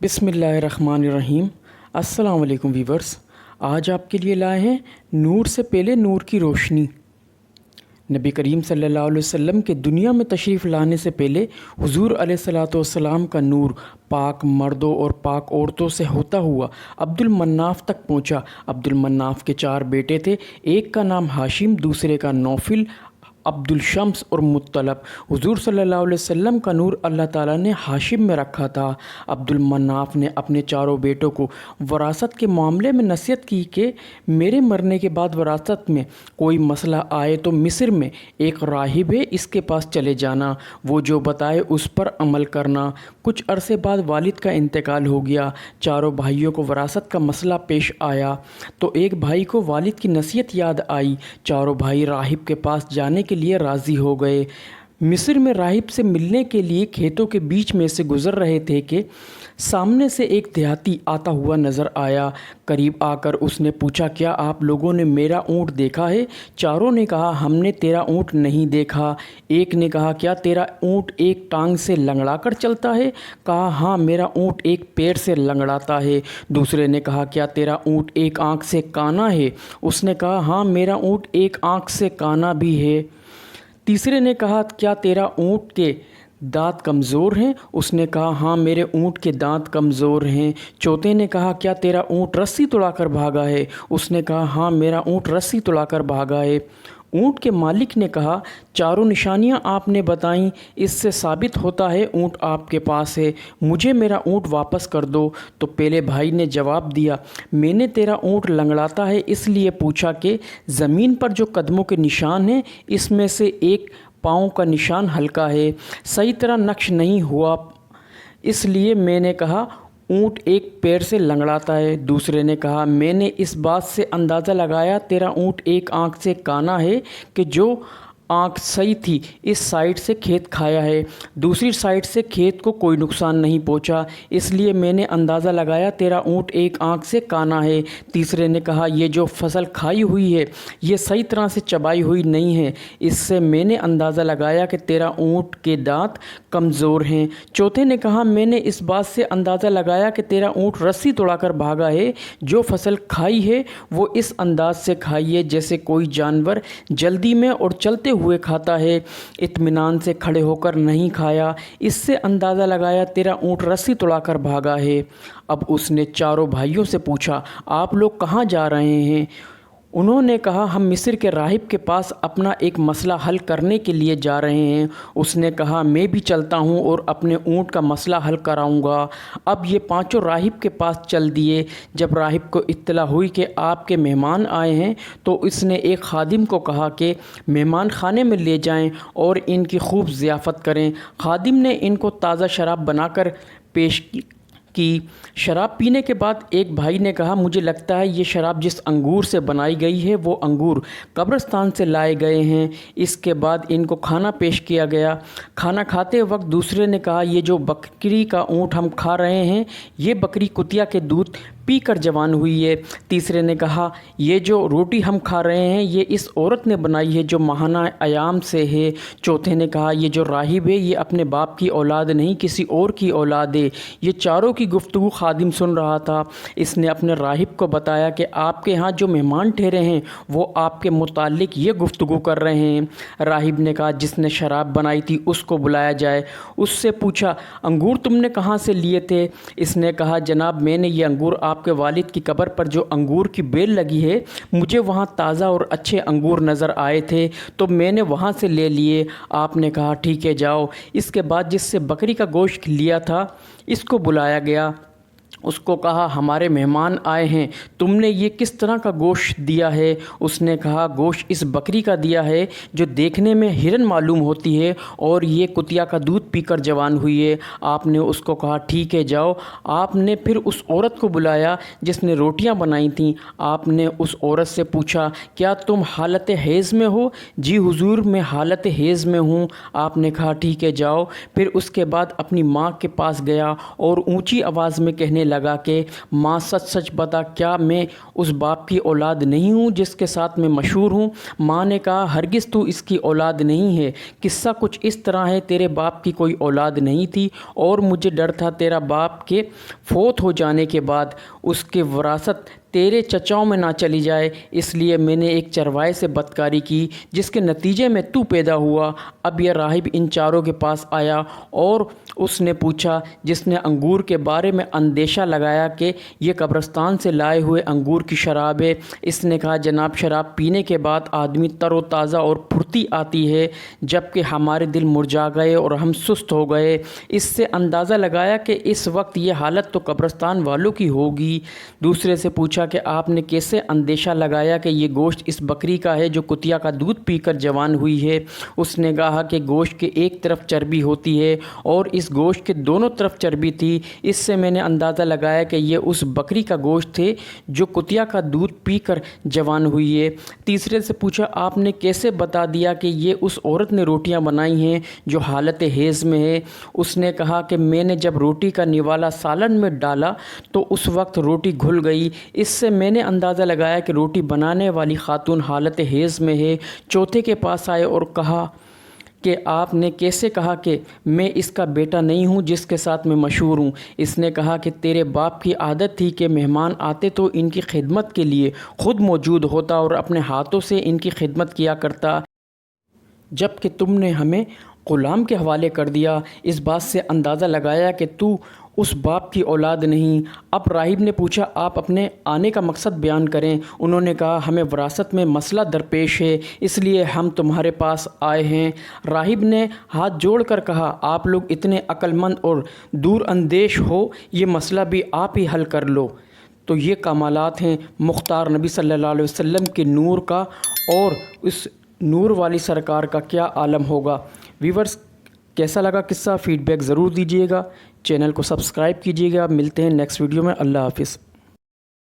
بسم اللہ الرحمن الرحیم۔ السلام علیکم ویورز، آج آپ کے لیے لائے ہیں نور سے پہلے نور کی روشنی۔ نبی کریم صلی اللہ علیہ وسلم کے دنیا میں تشریف لانے سے پہلے حضور علیہ الصلاۃ والسلام کا نور پاک مردوں اور پاک عورتوں سے ہوتا ہوا عبد المناف تک پہنچا۔ عبد المناف کے 4 بیٹے تھے، ایک کا نام ہاشم، دوسرے کا نوفل، عبد الشمس اور مطلب۔ حضور صلی اللہ علیہ وسلم کا نور اللہ تعالیٰ نے ہاشم میں رکھا تھا۔ عبد المناف نے اپنے 4 بیٹوں کو وراثت کے معاملے میں نصیحت کی کہ میرے مرنے کے بعد وراثت میں کوئی مسئلہ آئے تو مصر میں ایک راہب ہے، اس کے پاس چلے جانا، وہ جو بتائے اس پر عمل کرنا۔ کچھ عرصے بعد والد کا انتقال ہو گیا۔ 4 بھائیوں کو وراثت کا مسئلہ پیش آیا تو ایک بھائی کو والد کی نصیحت یاد آئی۔ 4 بھائی راہب کے پاس جانے کے لیے راضی ہو گئے۔ مصر میں راہب سے ملنے کے لیے کھیتوں کے بیچ میں سے گزر رہے تھے کہ سامنے سے ایک دیہاتی آتا ہوا نظر آیا۔ قریب آ کر اس نے پوچھا، کیا آپ لوگوں نے میرا اونٹ دیکھا ہے؟ 4 نے کہا، ہم نے تیرا اونٹ نہیں دیکھا۔ ایک نے کہا، کیا تیرا اونٹ ایک ٹانگ سے لنگڑا کر چلتا ہے؟ کہا، ہاں، میرا اونٹ ایک پیر سے لنگڑاتا ہے۔ دوسرے نے کہا، کیا تیرا اونٹ ایک آنکھ سے کانا ہے؟ اس نے کہا، ہاں، میرا اونٹ ایک آنکھ سے کانا بھی ہے۔ تیسرے نے کہا، کیا تیرا اونٹ کے دانت کمزور ہیں؟ اس نے کہا، ہاں، میرے اونٹ کے دانت کمزور ہیں۔ چوتھے نے کہا، کیا تیرا اونٹ رسی توڑا کر بھاگا ہے؟ اس نے کہا، ہاں، میرا اونٹ رسی توڑا کر بھاگا ہے۔ اونٹ کے مالک نے کہا، 4 نشانیاں آپ نے بتائیں، اس سے ثابت ہوتا ہے اونٹ آپ کے پاس ہے، مجھے میرا اونٹ واپس کر دو۔ تو پہلے بھائی نے جواب دیا، میں نے تیرا اونٹ لنگڑاتا ہے اس لیے پوچھا کہ زمین پر جو قدموں کے نشان ہیں اس میں سے ایک پاؤں کا نشان ہلکا ہے، صحیح طرح نقش نہیں ہوا، اس لیے میں نے کہا اونٹ ایک پیر سے لنگڑاتا ہے۔ دوسرے نے کہا، میں نے اس بات سے اندازہ لگایا تیرا اونٹ ایک آنکھ سے کانا ہے کہ جو آنکھ صحیح تھی اس سائڈ سے کھیت کھایا ہے، دوسری سائڈ سے کھیت کو کوئی نقصان نہیں پہنچا، اس لیے میں نے اندازہ لگایا تیرا اونٹ ایک آنکھ سے کانا ہے۔ تیسرے نے کہا، یہ جو فصل کھائی ہوئی ہے یہ صحیح طرح سے چبائی ہوئی نہیں ہے، اس سے میں نے اندازہ لگایا کہ تیرا اونٹ کے دانت کمزور ہیں۔ چوتھے نے کہا، میں نے اس بات سے اندازہ لگایا کہ تیرا اونٹ رسی توڑا کر بھاگا ہے، جو فصل کھائی ہے وہ اس انداز سے کھائی ہے جیسے کوئی جانور جلدی میں اور چلتے ہوئے کھاتا ہے، اطمینان سے کھڑے ہو کر نہیں کھایا، اس سے اندازہ لگایا تیرا اونٹ رسی توڑا کر بھاگا ہے۔ اب اس نے 4 بھائیوں سے پوچھا، آپ لوگ کہاں جا رہے ہیں؟ انہوں نے کہا، ہم مصر کے راہب کے پاس اپنا ایک مسئلہ حل کرنے کے لیے جا رہے ہیں۔ اس نے کہا، میں بھی چلتا ہوں اور اپنے اونٹ کا مسئلہ حل کراؤں گا۔ اب یہ 5 راہب کے پاس چل دیے۔ جب راہب کو اطلاع ہوئی کہ آپ کے مہمان آئے ہیں تو اس نے ایک خادم کو کہا کہ مہمان خانے میں لے جائیں اور ان کی خوب ضیافت کریں۔ خادم نے ان کو تازہ شراب بنا کر پیش کی۔ شراب پینے کے بعد ایک بھائی نے کہا، مجھے لگتا ہے یہ شراب جس انگور سے بنائی گئی ہے وہ انگور قبرستان سے لائے گئے ہیں۔ اس کے بعد ان کو کھانا پیش کیا گیا۔ کھانا کھاتے وقت دوسرے نے کہا، یہ جو بکری کا اونٹ ہم کھا رہے ہیں یہ بکری کتیا کے دودھ پی کر جوان ہوئی ہے۔ تیسرے نے کہا، یہ جو روٹی ہم کھا رہے ہیں یہ اس عورت نے بنائی ہے جو ماہانہ ایام سے ہے۔ چوتھے نے کہا، یہ جو راہب ہے یہ اپنے باپ کی اولاد نہیں کسی اور کی اولاد ہے۔ یہ 4 کی گفتگو خادم سن رہا تھا۔ اس نے اپنے راہب کو بتایا کہ آپ کے ہاں جو مہمان ٹھہرے ہیں وہ آپ کے متعلق یہ گفتگو کر رہے ہیں۔ راہب نے کہا، جس نے شراب بنائی تھی اس کو بلایا جائے۔ اس سے پوچھا، انگور تم نے کہاں سے لیے تھے؟ اس نے کہا، جناب، میں نے یہ انگور آپ کے والد کی قبر پر جو انگور کی بیل لگی ہے مجھے وہاں تازہ اور اچھے انگور نظر آئے تھے تو میں نے وہاں سے لے لیے۔ آپ نے کہا، ٹھیک ہے، جاؤ۔ اس کے بعد جس سے بکری کا گوشت لیا تھا اس کو بلایا گیا۔ اس کو کہا، ہمارے مہمان آئے ہیں، تم نے یہ کس طرح کا گوشت دیا ہے؟ اس نے کہا، گوشت اس بکری کا دیا ہے جو دیکھنے میں ہرن معلوم ہوتی ہے اور یہ کتیا کا دودھ پی کر جوان ہوئی ہے۔ آپ نے اس کو کہا، ٹھیک ہے، جاؤ۔ آپ نے پھر اس عورت کو بلایا جس نے روٹیاں بنائی تھیں۔ آپ نے اس عورت سے پوچھا، کیا تم حالت حیض میں ہو؟ جی حضور، میں حالت حیض میں ہوں۔ آپ نے کہا، ٹھیک ہے، جاؤ۔ پھر اس کے بعد اپنی ماں کے پاس گیا اور اونچی آواز میں کہنے لگا کہ ماں سچ سچ بتا، کیا میں اس باپ کی اولاد نہیں ہوں جس کے ساتھ میں مشہور ہوں؟ ماں نے کہا ہرگز تو اس کی اولاد نہیں ہے، قصہ کچھ اس طرح ہے، تیرے باپ کی کوئی اولاد نہیں تھی اور مجھے ڈر تھا تیرا باپ کے فوت ہو جانے کے بعد اس کے وراثت تیرے چچاؤں میں نہ چلی جائے، اس لیے میں نے ایک چروائے سے بدکاری کی جس کے نتیجے میں تو پیدا ہوا۔ اب یہ راہب ان چاروں کے پاس آیا اور اس نے پوچھا، جس نے انگور کے بارے میں اندیشہ لگایا کہ یہ قبرستان سے لائے ہوئے انگور کی شراب ہے۔ اس نے کہا جناب، شراب پینے کے بعد آدمی تر و تازہ اور پھرتی آتی ہے، جبکہ ہمارے دل مرجھا گئے اور ہم سست ہو گئے۔ اس سے اندازہ لگایا کہ اس وقت یہ حالت تو قبرستان والوں کی ہوگی۔ دوسرے سے پوچھا کہ آپ نے کیسے اندیشہ لگایا کہ یہ گوشت اس بکری کا ہے جو کتیا کا دودھ پی کر جوان ہوئی ہے؟ اس نے کہا کہ گوشت کے ایک طرف چربی ہوتی ہے اور اس گوشت کے دونوں طرف چربی تھی، اس سے میں نے اندازہ لگایا کہ یہ اس بکری کا گوشت تھے جو کتیا کا دودھ پی کر جوان ہوئی ہے۔ تیسرے سے پوچھا آپ نے کیسے بتا دیا کہ یہ اس عورت نے روٹیاں بنائی ہیں جو حالت حیض میں ہے؟ اس نے کہا کہ میں نے جب روٹی کا نوالا سالن میں ڈالا تو اس وقت روٹی گھل گئی، اس سے میں نے اندازہ لگایا کہ روٹی بنانے والی خاتون حالت حیض میں ہے۔ چوتھے کے پاس آئے اور کہا کہ آپ نے کیسے کہا کہ میں اس کا بیٹا نہیں ہوں جس کے ساتھ میں مشہور ہوں؟ اس نے کہا کہ تیرے باپ کی عادت تھی کہ مہمان آتے تو ان کی خدمت کے لیے خود موجود ہوتا اور اپنے ہاتھوں سے ان کی خدمت کیا کرتا، جب کہ تم نے ہمیں غلام کے حوالے کر دیا۔ اس بات سے اندازہ لگایا کہ تو اس باپ کی اولاد نہیں۔ اب راہب نے پوچھا آپ اپنے آنے کا مقصد بیان کریں۔ انہوں نے کہا ہمیں وراثت میں مسئلہ درپیش ہے، اس لیے ہم تمہارے پاس آئے ہیں۔ راہب نے ہاتھ جوڑ کر کہا آپ لوگ اتنے عقل مند اور دور اندیش ہو، یہ مسئلہ بھی آپ ہی حل کر لو۔ تو یہ کمالات ہیں مختار نبی صلی اللہ علیہ وسلم کے نور کا، اور اس نور والی سرکار کا کیا عالم ہوگا۔ ویورز، کیسا لگا قصہ؟ فیڈ بیک ضرور دیجیے گا، چینل کو سبسکرائب کیجیے گا۔ ملتے ہیں نیکسٹ ویڈیو میں، اللہ حافظ۔